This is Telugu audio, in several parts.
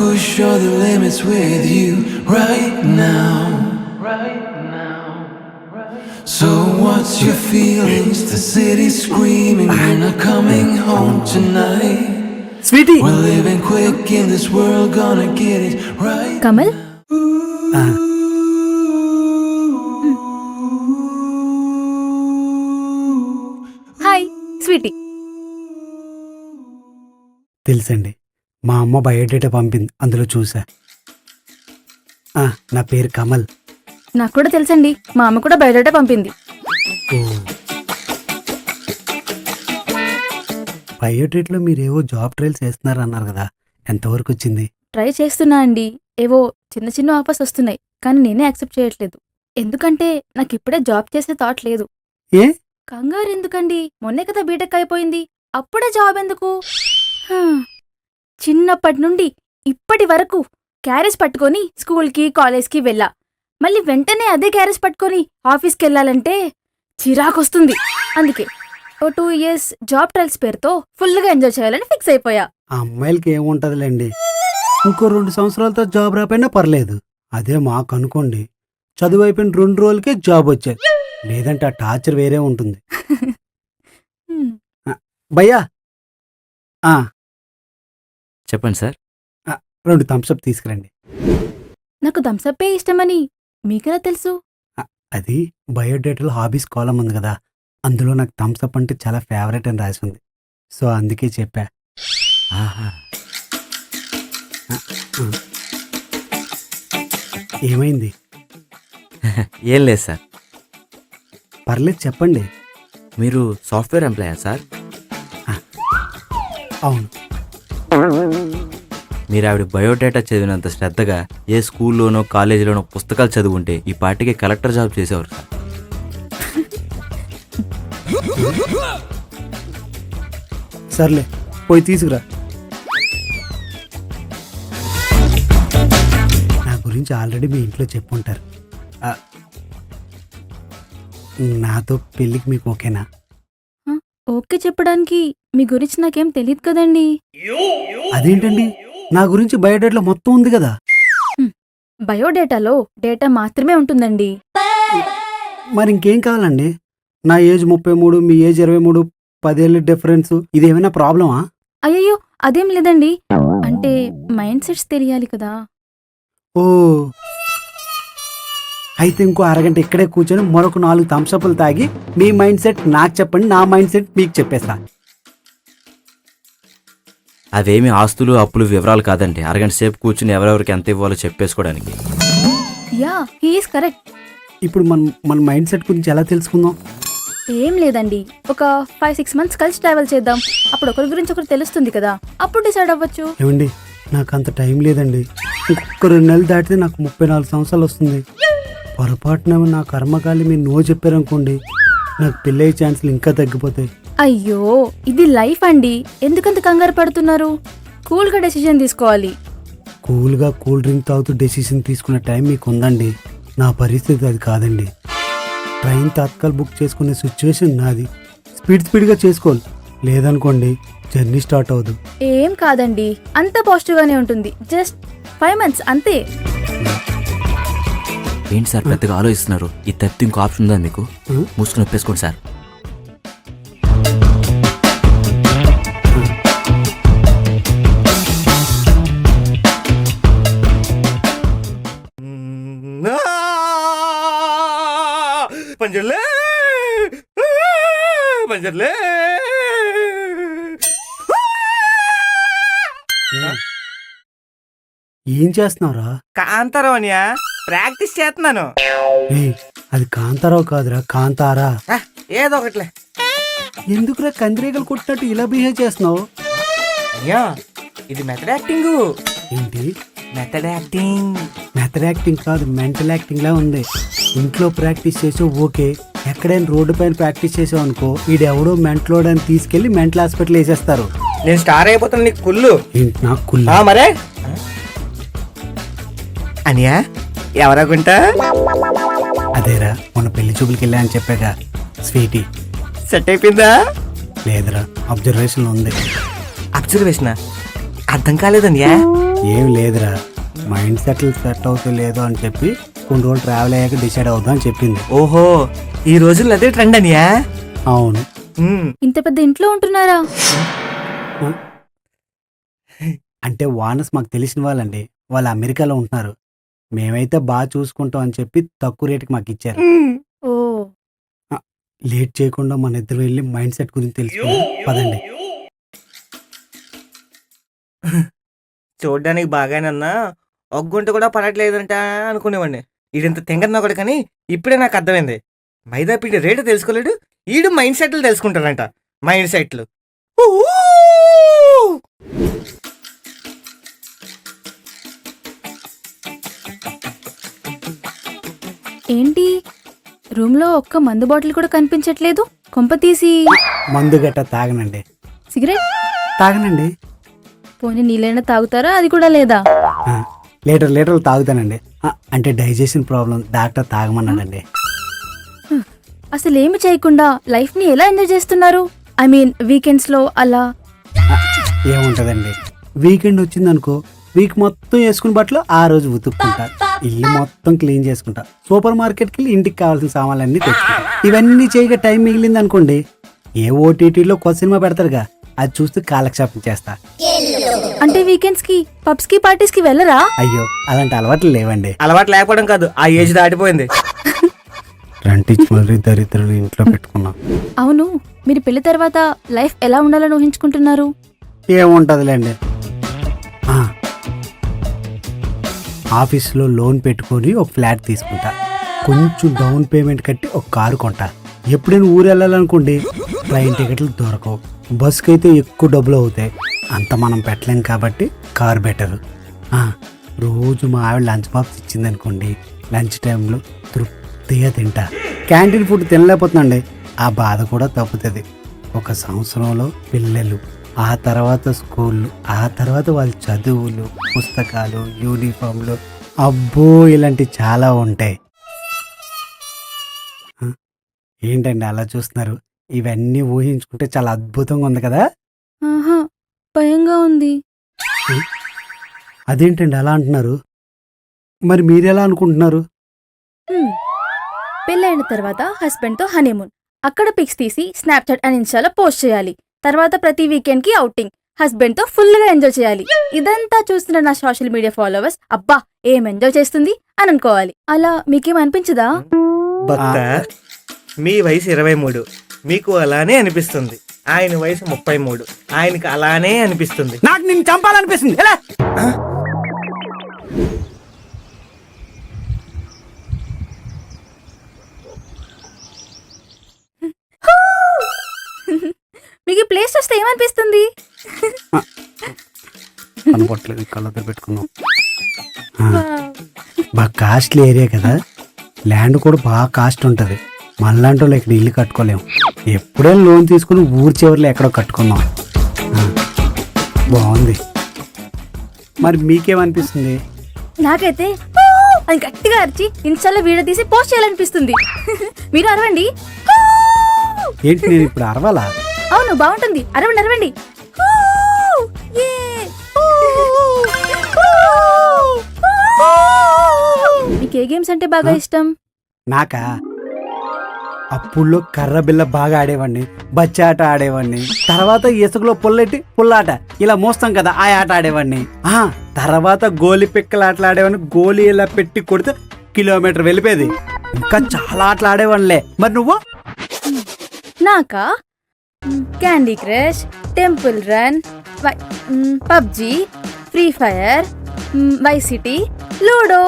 push all the limits with you right now. So what's your feelings? The city's screaming, we're not coming home tonight. Sweetie We're living quick in this world, gonna get it right. Kamal hi sweetie. తెలుసండి, మా అమ్మ బయోడేటా పంపింది, అందులో చూసా. నా పేరు కమల్. నాకు కూడా తెలుసండి, మా అమ్మ కూడా బయోడేటా పంపింది. ఓ, బయోడేట్లో మీరేవో జాబ్ ట్రయల్స్ చేస్తున్నారు అన్నారు కదా, ఎంతవరకు వచ్చింది? ట్రై చేస్తున్నా అండి. ఏవో చిన్న చిన్న ఆఫర్స్ వస్తున్నాయి, కానీ నేనే యాక్సెప్ట్ చేయట్లేదు. ఎందుకంటే నాకు ఇప్పుడే జాబ్ చేసే థాట్ లేదు. ఏ? కంగారు ఎందుకండి, మొన్నే కదా బీటెక్ అయిపోయింది, అప్పుడే జాబ్ ఎందుకు? హా, చిన్నప్పటి నుండి ఇప్పటి వరకు క్యారేజ్ పట్టుకొని స్కూల్కి కాలేజ్కి వెళ్ళా. మళ్ళీ వెంటనే అదే క్యారేజ్ పట్టుకొని ఆఫీస్కి వెళ్ళాలంటే చిరాకొస్తుంది. అందుకే ఓ 2 years జాబ్ ట్రయల్స్ పేరుతో ఫుల్గా ఎంజాయ్ చేయాలని ఫిక్స్ అయిపోయా. ఆ అమ్మాయిలకి ఏముంటదిలేండి, ఇంకో 2 సంవత్సరాలతో జాబ్ రాపోయినా పర్లేదు. అదే మాకు అనుకోండి, చదువు అయిపోయిన 2 రోజులకే జాబ్ వచ్చేది. లేదంటే ఆ టార్చర్ వేరే ఉంటుంది. భయ్యా, చెప్పండి సార్. 2 థమ్స్అప్ తీసుకురండి. నాకు థమ్సప్పే ఇష్టమని మీకెలా తెలుసు? అది బయోడేటాలో హాబీస్ కాలం ఉంది కదా, అందులో నాకు థమ్స్అప్ అంటే చాలా ఫేవరెట్ అని రాసి ఉంది. సో అందుకే చెప్పా. ఆహా. ఏమైంది? ఏం లేదు సార్. పర్లేదు చెప్పండి. మీరు సాఫ్ట్వేర్ ఎంప్లాయా సార్? అవును. మీరు ఆవిడ బయోడేటా చదివినంత శ్రద్ధగా ఏ స్కూల్లోనో కాలేజీలోనో పుస్తకాలు చదువుంటే ఈ పార్టీకి కలెక్టర్ జాబ్ చేసేవారు సార్. సర్లే, పోయి తీసుకురా. నా గురించి ఆల్రెడీ మీ ఇంట్లో చెప్పుంటారు. నాతో పెళ్ళికి మీకు ఓకేనా? ఓకే చెప్పడానికి మీ గురించి నాకేం తెలియదు కదండి. అదేంటండి, నా గురించి బయోడేటాలో మొత్తం ఉంది కదా. బయోడేటాలో డేటా మాత్రమే ఉంటుందండి. మరి ఇంకేం కావాలండి? నా ఏజ్ 33, మీ ఏజ్ 23, 10 ఏళ్ళ డిఫరెన్స్. ఇదేమైనా ప్రాబ్లమా? అయ్యయ్యో అదేం లేదండి, అంటే మైండ్ సెట్స్ తెలియాలి కదా. ఓ, అయితే ఇంకో అరగంట ఇక్కడే కూర్చొని మరొక 4 థమ్స్అప్లు తాగి మీ మైండ్ సెట్ నాకు చెప్పండి, నా మైండ్ సెట్ మీకు చెప్పేస్తా. అవేమి ఆస్తులు అప్పులు వివరాలు కాదండి, అరగంట సేపు కూర్చుని ఎవరెవరికి ఎంత ఇవ్వాలో చెప్పేసుకోవడానికి. Yeah, he is correct. ఇప్పుడు మన మైండ్ సెట్ గురించి ఎలా తెలుసుకుందాం? ఏం లేదండి, ఒక 5-6 months కలిసి ట్రావెల్ చేద్దాం. అప్పుడు ఒకరి గురించి ఒకరు తెలుస్తుంది కదా, అప్పుడు డిసైడ్ అవ్వచ్చు. ఏమండి, నాకు అంత టైం లేదండి. ఇంకొక 2 నెలలు దాటితే నాకు 34 సంవత్సరాలు వస్తుంది. పొరపాటున నా కర్మకాలి మీరు నో చెప్పారనుకోండి, నాకు పెళ్ళయ్యే ఛాన్సులు ఇంకా తగ్గిపోతాయి. అయ్యో, ఇది లైఫ్ అండి, ఎందుకంత కంగారు పడుతున్నారు? కూల్గా డెసిషన్ తీసుకోవాలి. కూల్గా కూల్ డ్రింక్ తాగుతూ డెసిషన్ తీసుకునే టైం మీకు ఉందండి. నా పరిస్థితి అది కాదండి. ట్రైన్ తత్కాల్ బుక్ చేసుకునే సిచ్యువేషన్ నాది. స్పీడ్గా చేసుకోవాలి, లేదనుకోండి జర్నీ స్టార్ట్ అవ్వదు. ఏం కాదండి, అంత పాజిటివ్గానే ఉంటుంది. జస్ట్ 5 months అంతే. ఏంటి సార్ పెద్దగా ఆలోచిస్తున్నారు? ఈ తప్పు ఇంకో ఆప్షన్ ఉందా మీకు? మూసుకుని ఒప్పేసుకోండి సార్. పంజర్లే పంజర్లే. ఏం చేస్తున్నావురా? కాంతారావు అనియా, ప్రాక్టీస్ చేస్తున్నాను. అది కాంతారావు కాదురా, కాంతారా. ఏదో ఒకట్లే. ఎందుకురా కందిరీగలు కొట్టినట్టు ఇలా బిహేవ్ చేస్తున్నావు? అయ్యా, ఇది మెథడ్ యాక్టింగ్. ఏంటి మెథడ్ యాక్టింగ్? మెథడ్ యాక్టింగ్ కాదు, మెంటల్ యాక్టింగ్ లా ఉంది. ఇంట్లో ప్రాక్టీస్ చేసావు ఓకే, ఎక్కడైనా రోడ్డు పైన ప్రాక్టీస్ చేసావు అనుకో, ఈడెవడో మెంటలోడ్ అని తీసుకెళ్లి మెంటల్ హాస్పిటల్ వేసేస్తారు. నేను స్టార్ అయిపోతాను, నీకు కుళ్ళు. ఏంటి నాకు కుళ్ళు? మరే అనియా, ఎవరనుకుంటా? అదేరా మన పెళ్లి చూపులకి వెళ్ళా అని చెప్పాక, స్వీటీ. సెట్ అయిపోయిందా? లేదురా, అబ్జర్వేషన్ ఉంది. అబ్జర్వేషన్ అర్థం కాలేదన్యా. ఏం లేదురా, మైండ్ సెట్ అవుతుంది లేదో అని చెప్పి కొన్ని రోజులు ట్రావెల్ అయ్యాక డిసైడ్ అవుదాం అని చెప్పింది. ఓహో, ఈ రోజుల్లో అదే ట్రెండ్ అన్యా. అవును. ఇంత పెద్ద ఇంట్లో ఉంటున్నారా? అంటే వానస్ మాకు తెలిసిన వాళ్ళండి, వాళ్ళు అమెరికాలో ఉంటున్నారు. మేమైతే బాగా చూసుకుంటాం అని చెప్పి తక్కువ రేటుకి మాకు ఇచ్చారు. ఓ, లేట్ చేయకుండా మన ఇద్దరు వెళ్ళి మైండ్ సెట్ గురించి తెలుసుకుందాం పదండి. చూడ్డానికి బాగానన్నా ఒక గుంట కూడా పడట్లేదంట అనుకునేవాడిని. ఈడింత తెంగన్నా కూడా కానీ ఇప్పుడే నాకు అర్థమైంది. మైదా పిండి రేటు తెలుసుకోలేడు, ఈడు మైండ్ సెట్లు తెలుసుకుంటాడంట. మైండ్ సెట్లు. ఏంటి రూమ్ లో ఒక్క మందు బాటిల్ కూడా కనిపించట్లేదు? కొంప తీసి మందు గట్ట తాగనండి. సిగరెట్? తాగనండి. పోనీ నీళ్ళైనా తాగుతారా? అది కూడా లేదా? లీటర్లు తాగుతానండి. అంటే డైజెషన్ ప్రాబ్లం, డాక్టర్ తాగమన్నాడండి. అసలు ఏమి చేయకుండా లైఫ్ ని ఎలా ఎంజాయ్ చేస్తున్నారు? ఐ మీన్ వీకెండ్స్ లో అలా. ఏముంటదండి, వీకెండ్ వచ్చిందనుకో వీక్ మొత్తం వేసుకుని బట్టలు ఆ రోజు ఉతుక్కుంటా, ఇల్లు మొత్తం క్లీన్ చేసుకుంటా, సూపర్ మార్కెట్కి వెళ్ళి ఇంటికి కావాల్సిన సామాన్లన్నీ తెచ్చుకుంటా. ఇవన్నీ చేయగా టైం మిగిలింది అనుకోండి, ఏ ఓటీటీలో కొత్త సినిమా పెడతారుగా, అది చూస్తూ కాలక్షేపం చేస్తా. అంటే వీకెండ్స్ కి పబ్స్ కి పార్టీస్ కి వెళ్ళరా? అయ్యో, అలాంటి అలవాట్లు లేవండి. అలవాటు లేకపోవడం కాదు, ఆ ఏజ్ దాటిపోయింది. రెంటిచ్చి మళ్ళీ దరిద్రులు ఇంట్లో పెట్టుకున్నాం. అవును, మీరు పెళ్లి తర్వాత లైఫ్ ఎలా ఉండాలని ఊహించుకుంటున్నారు? ఏముంటదిలేండి, ఆఫీస్లో లోన్ పెట్టుకొని ఒక ఫ్లాట్ తీసుకుంటా, కొంచెం డౌన్ పేమెంట్ కట్టి ఒక కారు కొంటా. ఎప్పుడైనా ఊరు వెళ్ళాలనుకోండి, ట్రైన్ టికెట్లు దొరకవు, బస్కి అయితే ఎక్కువ డబ్బులు అవుతాయి, అంత మనం పెట్టలేం కాబట్టి కారు బెటర్. రోజు మా ఆవిడ లంచ్ బాక్స్ ఇచ్చింది అనుకోండి, లంచ్ టైంలో తృప్తిగా తింటా. క్యాంటీన్ ఫుడ్ తినలేకపోతుందండి, ఆ బాధ కూడా తప్పుతుంది. ఒక సంవత్సరంలో పిల్లలు, ఆ తర్వాత స్కూళ్ళు, ఆ తర్వాత వాళ్ళ చదువులు, పుస్తకాలు, యూనిఫామ్లు, అబ్బో ఇలాంటి చాలా ఉంటాయి. ఏంటండి అలా చూస్తున్నారు? ఇవన్నీ ఊహించుకుంటే చాలా అద్భుతంగా ఉంది కదా. ఆహా, భయంగా ఉంది. అదేంటండి అలా అంటున్నారు? మరి మీరెలా అనుకుంటున్నారు? పెళ్ళైన తర్వాత హస్బెండ్ తో హనీమూన్, అక్కడ పిక్స్ తీసి స్నాప్చాట్ అండ్ ఇన్స్టాలో పోస్ట్ చేయాలి. తర్వాత ప్రతి వీకెండ్ కి అవుటింగ్, హస్బెండ్ తో ఫుల్ గా ఎంజాయ్ చేయాలి. ఇదంతా చూస్తున్న నా సోషల్ మీడియా ఫాలోవర్స్, అబ్బా ఏం ఎంజాయ్ చేస్తుంది అని అనుకోవాలి. అలా మీకేం అనిపించదా? భక్త, మీ వయసు 23, మీకు అలానే అనిపిస్తుంది. ఆయన వయసు 33, ఆయనకి అలానే అనిపిస్తుంది. నాకు నిన్ను చంపాలనిపిస్తుంది. ఎలా? మీకు ఈ ప్లేస్ చూస్తే ఏమనిపిస్తుంది? కనపట్లేదు, కళ్ళతో పెట్టుకున్నాం. బాగా కాస్ట్లీ ఏరియా కదా, ల్యాండ్ కూడా బాగా కాస్ట్ ఉంటుంది. మనలాంటి వాళ్ళు ఇక్కడ ఇల్లు కట్టుకోలేము, ఎప్పుడైనా లోన్ తీసుకుని ఊరి చివరిలో ఎక్కడో కట్టుకున్నాం. బాగుంది. మరి మీకేమనిపిస్తుంది? నాకైతే అని గట్టిగా అరిచి ఇన్స్టాలో వీడియో తీసి పోస్ట్ చేయాలనిపిస్తుంది. మీరు అరవండి. ఏంటి నేను ఇప్పుడు అరవాలా? అవును, బాగుంటుంది, అరవండి అరవండి. మీకు ఏ గేమ్స్ అంటే బాగా ఇష్టం? నాకా, అప్పుల్లో కర్ర బిల్ల బాగా ఆడేవాడిని, బచ్చాట ఆడేవాడిని, తర్వాత ఇసుకలో పుల్లెట్టి పుల్లాట ఇలా మోస్తాం కదా ఆ ఆట ఆడేవాడిని. తర్వాత గోలి పిక్కలు ఆటలు ఆడేవాడిని, గోలి ఇలా పెట్టి కొడితే కిలోమీటర్ వెళ్ళిపోయేది. ఇంకా చాలా ఆటలు ఆడేవాడిలే. మరి నువ్వు? నాకా Candy Crush, Temple Run, PUBG, Free Fire, Vice City, ludo.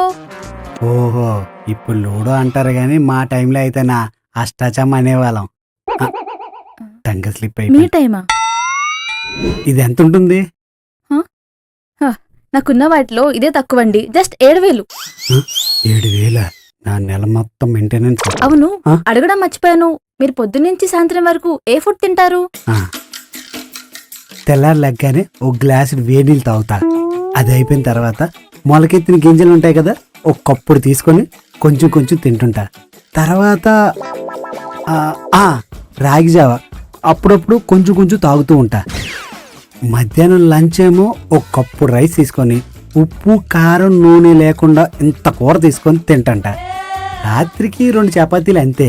ఓహో, ఇప్పుడు లూడో అంటారు గాని మా టైంలో అయితే నా అష్టాచమ్మ అనేవాళ్ళం. టంగ స్లిప్ మీ అయిపోయి. టైమా? ఇది ఎంత ఉంటుంది? నాకున్న వాటిలో ఇదే తక్కువండి, జస్ట్ 7,000. 7,000? నా నెల మొత్తం మెయింటెనెన్స్. అవును, అడగడం మర్చిపోయాను, మీరు పొద్దున్నుంచి సాయంత్రం వరకు ఏ ఫుడ్ తింటారు? తెల్లారి లెగ్గానే ఒక గ్లాసు వేడి నీళ్ళు తాగుతా. అది అయిపోయిన తర్వాత మొలకెత్తిన గింజలు ఉంటాయి కదా, ఒక కప్పుడు తీసుకొని కొంచెం కొంచెం తింటుంటా. తర్వాత రాగి జావ అప్పుడప్పుడు కొంచెం కొంచెం తాగుతూ ఉంటా. మధ్యాహ్నం లంచ్ ఏమో ఒక కప్పు రైస్ తీసుకొని ఉప్పు కారం నూనె లేకుండా ఇంత కూర తీసుకొని తింటంట. రాత్రికి 2 చపాతీలు అంతే.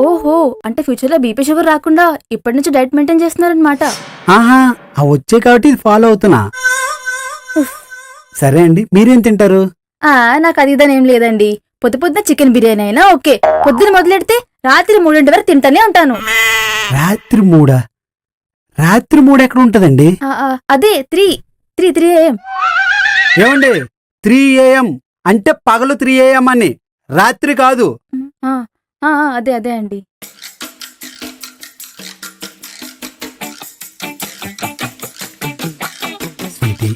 ఓహో, అంటే ఫ్యూచర్లో బీపీ షుగర్ రాకుండా ఇప్పటి నుంచి డైట్ మెయింటైన్ చేస్తున్నారనమాట. ఆహా, అవి వచ్చే కాబట్టి ఇది ఫాలో అవుతున్నా. సరే అండి, మీరేం తింటారు? నాకు అది ఇదని ఏం లేదండి. పొద్దున చికెన్ బిర్యానీ అయినా ఓకే. పొద్దున మొదలెడితే రాత్రి 3 వరకు తింటానే ఉంటాను. రాత్రి 3? రాత్రి 3 ఎక్కడ ఉంటదండి? అదే 3 AM. ఏమండి 3 AM అంటే పగలు 3 AM అని, రాత్రి కాదు. అదే అండి. స్వీటీ,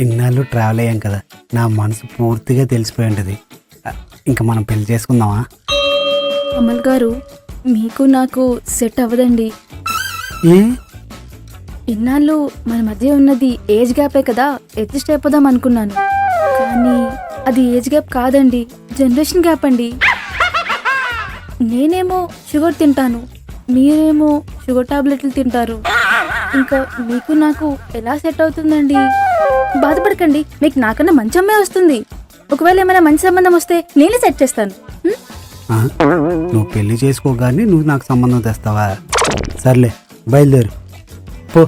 ఇన్నాళ్ళు ట్రావెల్ అయ్యాం కదా, నా మనసు పూర్తిగా తెలిసిపోయి ఉంటుంది. ఇంకా మనం పెళ్లి చేసుకుందామా? అమల్ గారు, మీకు నాకు సెట్ అవ్వదండి. ఏ? ఇన్నాళ్ళు మన మధ్య ఉన్నది ఏజ్ గ్యాపే కదా, అడ్జస్ట్ అయిపోదాం అనుకున్నాను. కానీ అది ఏజ్ గ్యాప్ కాదండి, జనరేషన్ గ్యాప్ అండి. నేనేమో షుగర్ తింటాను, మీరేమో షుగర్ టాబ్లెట్లు తింటారు. ఇంకా మీకు నాకు ఎలా సెట్ అవుతుందండి? బాధపడకండి, మీకు నాకన్నా మంచి అమ్మాయి వస్తుంది. ఒకవేళ ఏమైనా మంచి సంబంధం వస్తే నేనే సెట్ చేస్తాను. నువ్వు పెళ్లి చేసుకోగానే నువ్వు నాకు సంబంధం తెస్తావా? సర్లే, బయలుదేరు పో.